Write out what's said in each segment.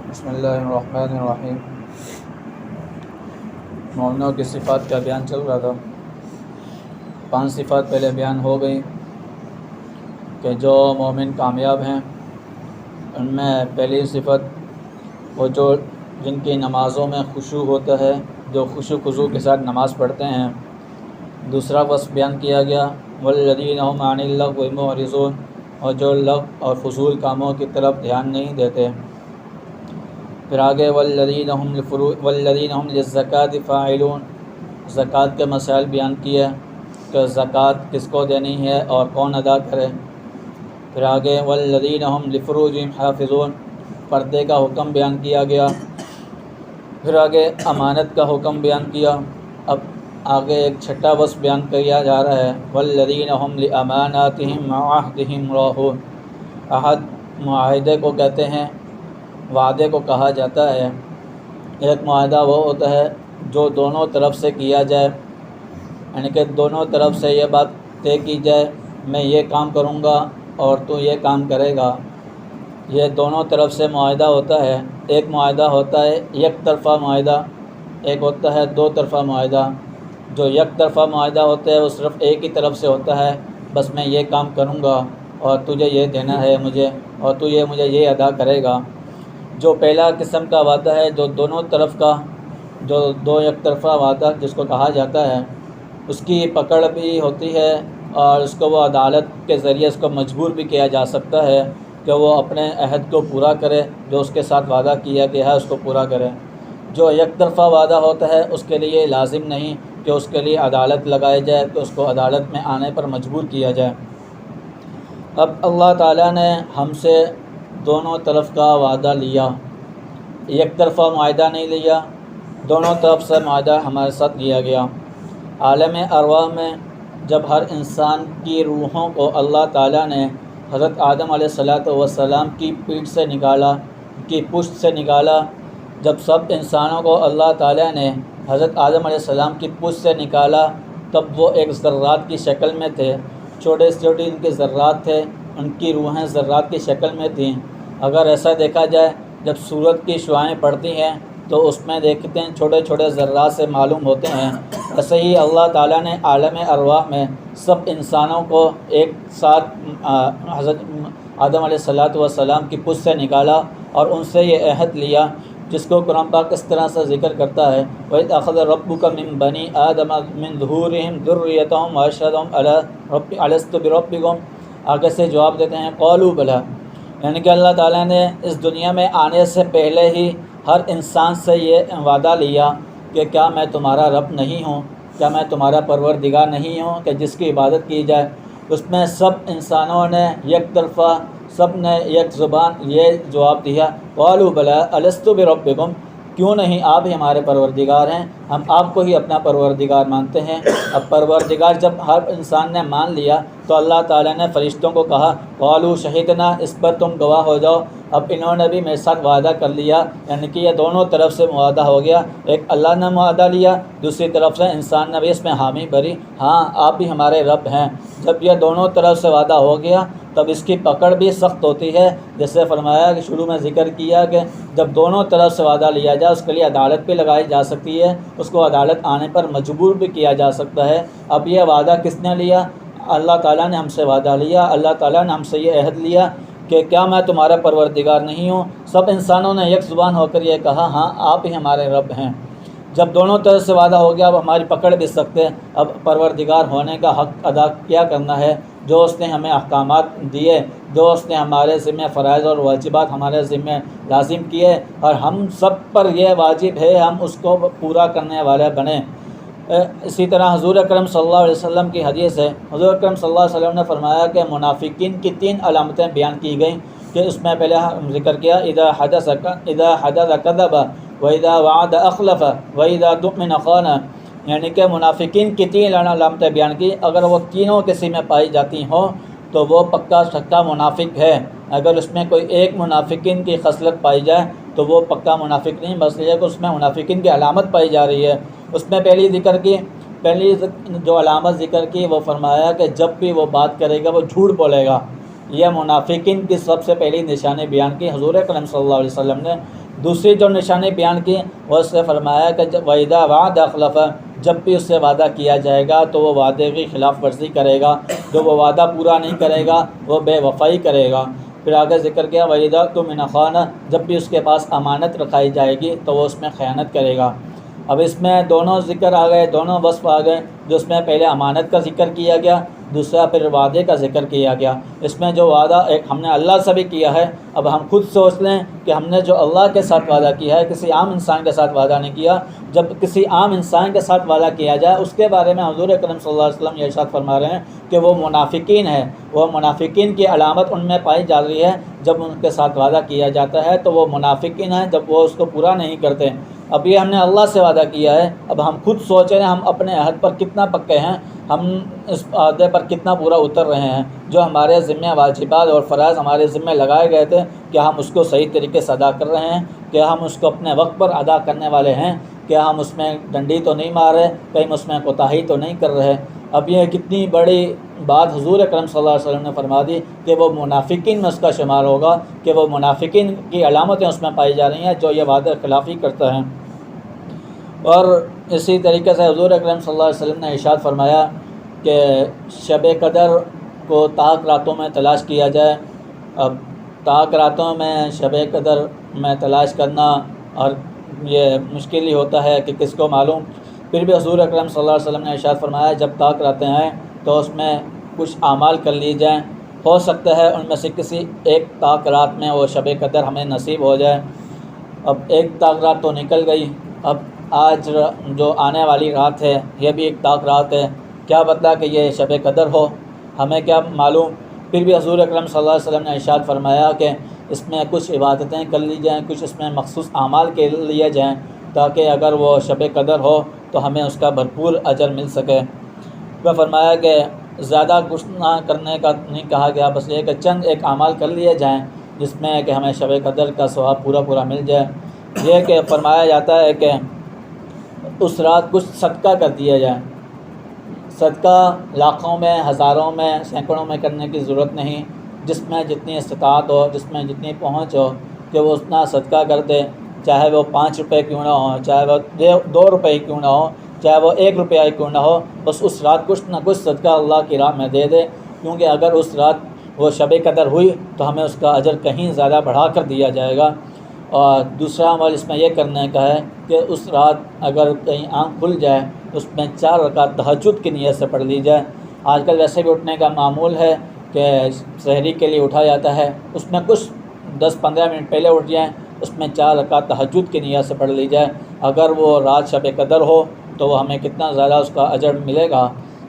بسم اللہ الرحمن الرحیم۔ مومنوں کی صفات کا بیان چل رہا تھا۔ 5 صفات پہلے بیان ہو گئی کہ جو مومن کامیاب ہیں ان میں پہلی صفت وہ جو جن کی نمازوں میں خشوع ہوتا ہے، جو خشوع خضوع کے ساتھ نماز پڑھتے ہیں۔ دوسرا وصف بیان کیا گیا والذین هم عن اللغو معرضون، اور جو لغو اور فضول کاموں کی طرف دھیان نہیں دیتے۔ پھر آگے والذین هم للزکاة فاعلون، زکوٰۃ کے مسائل بیان کیے کہ زکوٰۃ کس کو دینی ہے اور کون ادا کرے۔ پھر آگے والذین هم لفروجهم حافظون، پردے کا حکم بیان کیا گیا۔ پھر آگے امانت کا حکم بیان کیا۔ اب آگے ایک چھٹا وصف بیان کیا جا رہا ہے والذین هم لاماناتهم وعهدهم راعون۔ عہد معاہدے کو کہتے ہیں، وعدے کو کہا جاتا ہے۔ ایک معاہدہ وہ ہوتا ہے جو دونوں طرف سے کیا جائے، یعنی کہ دونوں طرف سے یہ بات طے کی جائے میں یہ کام کروں گا اور تو یہ کام کرے گا، یہ دونوں طرف سے معاہدہ ہوتا ہے۔ ایک معاہدہ ہوتا ہے یک طرفہ معاہدہ، ایک ہوتا ہے دو طرفہ معاہدہ۔ جو یک طرفہ معاہدہ ہوتا ہے وہ صرف ایک ہی طرف سے ہوتا ہے، بس میں یہ کام کروں گا اور تجھے یہ دینا ہے مجھے، اور تو یہ مجھے یہ ادا کرے گا۔ جو پہلا قسم کا وعدہ ہے جو دونوں طرف کا، جو دو یک طرفہ وعدہ جس کو کہا جاتا ہے، اس کی پکڑ بھی ہوتی ہے اور اس کو وہ عدالت کے ذریعے اس کو مجبور بھی کیا جا سکتا ہے کہ وہ اپنے عہد کو پورا کرے، جو اس کے ساتھ وعدہ کیا گیا ہے اس کو پورا کرے۔ جو یک طرفہ وعدہ ہوتا ہے اس کے لیے لازم نہیں کہ اس کے لیے عدالت لگائی جائے، کہ اس کو عدالت میں آنے پر مجبور کیا جائے۔ اب اللہ تعالیٰ نے ہم سے دونوں طرف کا وعدہ لیا، یک طرفہ معاہدہ نہیں لیا، دونوں طرف سے معاہدہ ہمارے ساتھ لیا گیا۔ عالم ارواح میں جب ہر انسان کی روحوں کو اللہ تعالیٰ نے حضرت آدم علیہ السلام کی پیٹھ سے نکالا، کی پشت سے نکالا، جب سب انسانوں کو اللہ تعالیٰ نے حضرت آدم علیہ السلام کی پشت سے نکالا تب وہ ایک ذرات کی شکل میں تھے، چھوٹے سے چھوٹے ان کے ذرات تھے، ان کی روحیں ذرات کی شکل میں تھیں۔ اگر ایسا دیکھا جائے جب سورج کی شعاعیں پڑتی ہیں تو اس میں دیکھتے ہیں چھوٹے چھوٹے ذرات سے معلوم ہوتے ہیں۔ ایسے ہی اللہ تعالیٰ نے عالم ارواح میں سب انسانوں کو ایک ساتھ حضرت آدم علیہ السلام کی پشت سے نکالا اور ان سے یہ عہد لیا، جس کو قرآن پاک اس طرح سے ذکر کرتا ہے وَإِذْ أَخَذَ رَبُّكَ مِن بَنِي آدَمَ مِن ظُهُورِهِمْ ذُرِّيَّتَهُمْ وَأَشْهَدَهُمْ أَلَسْتُ بِرَبِّكُمْ، آگے سے جواب دیتے ہیں قَالُوا بَلَىٰ، یعنی کہ اللہ تعالیٰ نے اس دنیا میں آنے سے پہلے ہی ہر انسان سے یہ وعدہ لیا کہ کیا میں تمہارا رب نہیں ہوں، کیا میں تمہارا پروردگار نہیں ہوں کہ جس کی عبادت کی جائے۔ اس میں سب انسانوں نے یک طرفہ، سب نے یک زبان یہ جواب دیا قالوا بلی الستُ بربکم، کیوں نہیں آپ ہی ہمارے پروردگار ہیں، ہم آپ کو ہی اپنا پروردگار مانتے ہیں۔ اب پروردگار جب ہر انسان نے مان لیا تو اللہ تعالیٰ نے فرشتوں کو کہا قالوا شہدنا، اس پر تم گواہ ہو جاؤ۔ اب انہوں نے بھی میرے ساتھ وعدہ کر لیا، یعنی کہ یہ دونوں طرف سے معاہدہ ہو گیا، ایک اللہ نے معاہدہ لیا، دوسری طرف سے انسان نے بھی اس میں حامی بھری، ہاں آپ بھی ہمارے رب ہیں۔ جب یہ دونوں طرف سے وعدہ ہو گیا تب اس کی پکڑ بھی سخت ہوتی ہے، جیسے فرمایا کہ شروع میں ذکر کیا کہ جب دونوں طرف سے وعدہ لیا جائے اس کے لیے عدالت بھی لگائی جا سکتی ہے، اس کو عدالت آنے پر مجبور بھی کیا جا سکتا ہے۔ اب یہ وعدہ کس نے لیا؟ اللہ تعالیٰ نے ہم سے وعدہ لیا، اللہ تعالیٰ نے ہم سے یہ عہد لیا کہ کیا میں تمہارا پروردگار نہیں ہوں۔ سب انسانوں نے یک زبان ہو کر یہ کہا ہاں آپ ہی ہمارے رب ہیں۔ جب دونوں طرف سے وعدہ ہو گیا اب ہماری پکڑ بھی سکتے، اب پروردگار ہونے کا حق ادا کیا کرنا ہے، جو اس نے ہمیں احکامات دیے، جو اس نے ہمارے ذمہ فرائض اور واجبات ہمارے ذمہ لازم کیے، اور ہم سب پر یہ واجب ہے ہم اس کو پورا کرنے والے بنیں۔ اسی طرح حضور اکرم صلی اللہ علیہ وسلم کی حدیث ہے، حضور اکرم صلی اللہ علیہ وسلم نے فرمایا کہ منافقین کی 3 علامتیں بیان کی گئیں، کہ اس میں پہلے ذکر کیا اذا حدث کذب وَإِذَا وَعَدَ أَخْلَفَ وَإِذَا تُؤْمِنَ خَانَ، یعنی کہ منافقین کی 3 علامتیں بیان کی، اگر وہ تینوں کسی میں پائی جاتی ہوں تو وہ پکا سچا منافق ہے۔ اگر اس میں کوئی ایک منافقین کی خصلت پائی جائے تو وہ پکا منافق نہیں، بس یہ کہ اس میں منافقین کی علامت پائی جا رہی ہے۔ اس میں پہلی جو علامت ذکر کی وہ فرمایا کہ جب بھی وہ بات کرے گا وہ جھوٹ بولے گا، یہ منافقین کی سب سے پہلی نشانی بیان کی حضور اکرم صلی اللہ علیہ وسلم نے۔ دوسری جو نشانی بیان کی وہ اس سے فرمایا کہ وَإِذَا وَعَدَ أَخْلَفَ، جب بھی اس سے وعدہ کیا جائے گا تو وہ وعدے کی خلاف ورزی کرے گا، جو وہ وعدہ پورا نہیں کرے گا وہ بے وفائی کرے گا۔ پھر آگے ذکر کیا وَإِذَا اؤْتُمِنَ خَانَ، جب بھی اس کے پاس امانت رکھائی جائے گی تو وہ اس میں خیانت کرے گا۔ اب اس میں دونوں ذکر آ گئے، دونوں وصف آ گئے، جو اس میں پہلے امانت کا ذکر کیا گیا، دوسرا پھر وعدے کا ذکر کیا گیا۔ اس میں جو وعدہ ایک ہم نے اللہ سے بھی کیا ہے، اب ہم خود سوچ لیں کہ ہم نے جو اللہ کے ساتھ وعدہ کیا ہے کسی عام انسان کے ساتھ وعدہ نہیں کیا۔ جب کسی عام انسان کے ساتھ وعدہ کیا جائے اس کے بارے میں حضور اکرم صلی اللہ علیہ وسلم یہ ارشاد فرما رہے ہیں کہ وہ منافقین ہے، وہ منافقین کی علامت ان میں پائی جا رہی ہے۔ جب ان کے ساتھ وعدہ کیا جاتا ہے تو وہ منافقین ہیں جب وہ اس کو پورا نہیں کرتے۔ اب یہ ہم نے اللہ سے وعدہ کیا ہے، اب ہم خود سوچیں ہم اپنے عہد پر کتنا پکے ہیں، ہم اس عہدے پر کتنا پورا اتر رہے ہیں۔ جو ہمارے ذمہ واجبات اور فرائض ہمارے ذمہ لگائے گئے تھے کیا ہم اس کو صحیح طریقے سے ادا کر رہے ہیں؟ کیا ہم اس کو اپنے وقت پر ادا کرنے والے ہیں؟ کیا ہم اس میں ڈنڈی تو نہیں مار رہے، کہیں اس میں کوتاہی تو نہیں کر رہے؟ اب یہ کتنی بڑی بات حضور اکرم صلی اللہ علیہ وسلم نے فرما دی کہ وہ منافقین میں اس کا شمار ہوگا، کہ وہ منافقین کی علامتیں اس میں پائی جا رہی ہیں جو یہ وعدہ خلافی کرتا ہے۔ اور اسی طریقے سے حضور اکرم صلی اللہ علیہ وسلم نے ارشاد فرمایا کہ شب قدر کو طاق راتوں میں تلاش کیا جائے۔ اب طاق راتوں میں شب قدر میں تلاش کرنا اور یہ مشکل ہی ہوتا ہے کہ کس کو معلوم، پھر بھی حضور اکرم صلی اللہ علیہ وسلم نے ارشاد فرمایا جب طاق راتیں ہیں تو اس میں کچھ اعمال کر لی جائیں، ہو سکتا ہے ان میں سے کسی ایک طاق رات میں وہ شب قدر ہمیں نصیب ہو جائے۔ اب ایک طاق رات تو نکل گئی، اب آج جو آنے والی رات ہے یہ بھی ایک طاق رات ہے، کیا پتہ کہ یہ شب قدر ہو، ہمیں کیا معلوم۔ پھر بھی حضور اکرم صلی اللہ علیہ وسلم نے ارشاد فرمایا کہ اس میں کچھ عبادتیں کر لی جائیں، کچھ اس میں مخصوص اعمال کے لیے جائیں تاکہ اگر وہ شب قدر ہو تو ہمیں اس کا بھرپور اجر مل سکے۔ وہ فرمایا کہ زیادہ کچھ نہ کرنے کا نہیں کہا گیا، بس یہ کہ چند ایک اعمال کر لیے جائیں جس میں کہ ہمیں شب قدر کا ثواب پورا مل جائے۔ یہ کہ فرمایا جاتا ہے کہ اس رات کچھ صدقہ کر دیا جائے۔ صدقہ لاکھوں میں، ہزاروں میں، سینکڑوں میں کرنے کی ضرورت نہیں، جس میں جتنی استطاعت ہو، جس میں جتنی پہنچ ہو کہ وہ اتنا صدقہ کر دے، چاہے وہ 5 روپے کیوں نہ ہو، چاہے وہ 2 روپے کیوں نہ ہو، چاہے وہ 1 روپیہ کیوں نہ ہو، بس اس رات کچھ نہ کچھ صدقہ اللہ کی راہ میں دے دے، کیونکہ اگر اس رات وہ شب قدر ہوئی تو ہمیں اس کا اجر کہیں زیادہ بڑھا کر دیا جائے گا۔ اور دوسرا عمل اس میں یہ کرنے کا ہے کہ اس رات اگر کہیں آنکھ کھل جائے اس میں 4 رکعت تہجد کی نیت سے پڑھ لی جائے۔ آج کل ویسے بھی اٹھنے کا معمول ہے کہ سحری کے لیے اٹھا جاتا ہے، اس میں کچھ 10-15 منٹ پہلے اٹھ جائیں، اس میں 4 رکعت تہجد کی نیت سے پڑھ لی جائے۔ اگر وہ رات شب قدر ہو تو وہ ہمیں کتنا زیادہ اس کا اجر ملے گا۔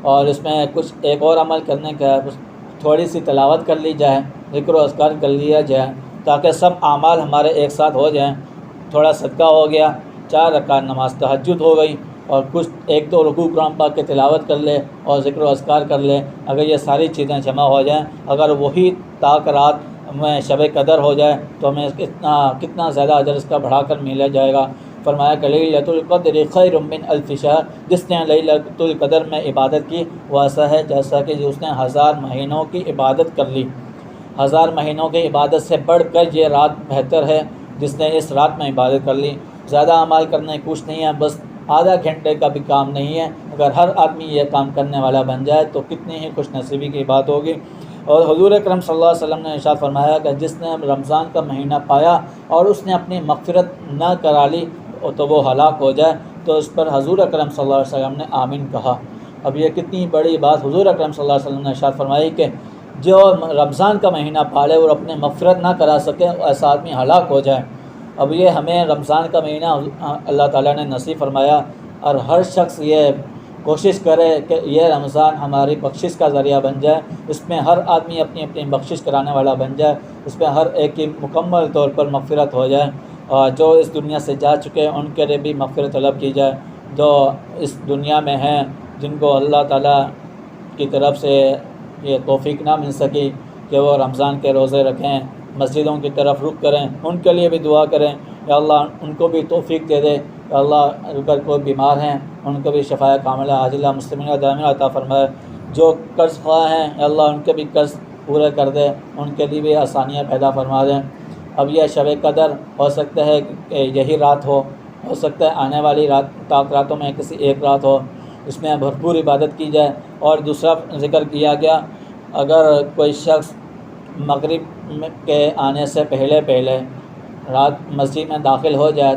اور اس میں کچھ ایک اور عمل کرنے کا ہے، تھوڑی سی تلاوت کر لی جائے، ذکر و اذکار کر لیا جائے تاکہ سب اعمال ہمارے ایک ساتھ ہو جائیں۔ تھوڑا صدقہ ہو گیا، 4 رکعت نماز تہجد ہو گئی، اور کچھ 1-2 رکوع قرآن پاک کی تلاوت کر لے اور ذکر و اذکار کر لے۔ اگر یہ ساری چیزیں جمع ہو جائیں، اگر وہی طاق رات میں شب قدر ہو جائے تو ہمیں کتنا زیادہ اجر اس کا بڑھا کر ملا جائے گا۔ فرمایا کہ لیلۃ القدر خیر من الف شہر، جس نے لیلۃ القدر میں عبادت کی وہ ایسا ہے جیسا کہ اس نے 1000 مہینوں کی عبادت کر لی۔ 1000 مہینوں کی عبادت سے بڑھ کر یہ رات بہتر ہے جس نے اس رات میں عبادت کر لی۔ زیادہ اعمال کرنے کچھ نہیں ہے، بس آدھا گھنٹے کا بھی کام نہیں ہے۔ اگر ہر آدمی یہ کام کرنے والا بن جائے تو کتنی ہی خوش نصیبی کی بات ہوگی۔ اور حضور اکرم صلی اللہ علیہ وسلم نے ارشاد فرمایا کہ جس نے رمضان کا مہینہ پایا اور اس نے اپنی مغفرت نہ کرا لی تو وہ ہلاک ہو جائے، تو اس پر حضور اکرم صلی اللہ علیہ وسلم نے آمین کہا۔ اب یہ کتنی بڑی بات حضور اکرم صلی اللہ علیہ وسلم نے ارشاد فرمائی کہ جو رمضان کا مہینہ پالے اور اپنے مغفرت نہ کرا سکے ایسا آدمی ہلاک ہو جائے۔ اب یہ ہمیں رمضان کا مہینہ اللہ تعالیٰ نے نصیب فرمایا، اور ہر شخص یہ کوشش کرے کہ یہ رمضان ہماری بخشش کا ذریعہ بن جائے، اس میں ہر آدمی اپنی اپنی بخشش کرانے والا بن جائے، اس میں ہر ایک کی مکمل طور پر مغفرت ہو جائے، اور جو اس دنیا سے جا چکے ان کے لیے بھی مغفرت طلب کی جائے، جو اس دنیا میں ہیں جن کو اللہ تعالیٰ کی طرف سے یہ توفیق نہ مل سکی کہ وہ رمضان کے روزے رکھیں، مسجدوں کی طرف رخ کریں، ان کے لیے بھی دعا کریں یا اللہ ان کو بھی توفیق دے دے، یا اللہ اگر کوئی بیمار ہیں ان کو بھی شفاء کاملہ عاجلہ مسلمین دائمہ عطا فرمائے، جو قرض خواہ ہیں یا اللہ ان کے بھی قرض پورے کر دے، ان کے لیے بھی آسانیاں پیدا فرما دیں۔ اب یہ شب قدر ہو سکتا ہے کہ یہی رات ہو سکتا ہے آنے والی راتوں میں کسی ایک رات ہو، اس میں بھرپور عبادت کی جائے۔ اور دوسرا ذکر کیا گیا اگر کوئی شخص مغرب کے آنے سے پہلے رات مسجد میں داخل ہو جائے